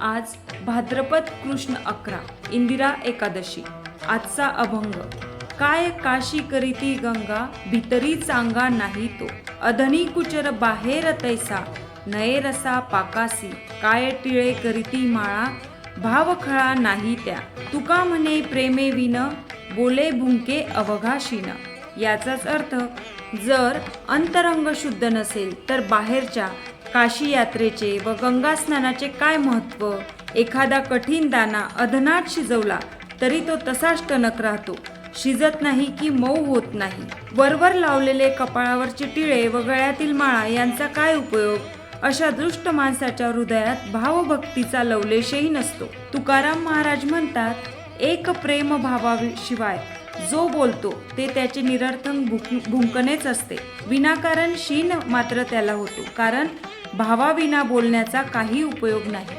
आज भाद्रपद कृष्ण 11 इंदिरा एकादशी। आजचा अभंग। काय काशी करीती गंगा, भितरी चांगा नाही तो, अधनी कुचर बाहेर तैसा, नये रसा पाकासी, काय टिळे करीती माळा, भाव खळा नाही त्या, तुका म्हणे प्रेमे विन, बोले भुंके अवघाशीन। याचाच अर्थ, जर अंतरंग शुद्ध नसेल तर बाहेरच्या काशी यात्रेचे व गंगा स्नानाचे काय महत्त्व। एखादा कठीण दाणा अधनात शिजवला तरी तो तसाच टणक राहतो, शिजत नाही की मऊ होत नाही। वरवर लावलेले कपाळावरचे टिळे व गळ्यातील माळा यांचा काय उपयोग। अशा दृष्ट माणसाच्या हृदयात भावभक्तीचा लवलेशही नसतो। तुकाराम महाराज म्हणतात, एक प्रेम भावाशिवाय जो बोलतो ते त्याचे निरर्थक भुंकणेच असते। विनाकारण शीन मात्र त्याला होतो, कारण भावाविना बोलण्याचा काही उपयोग नाही।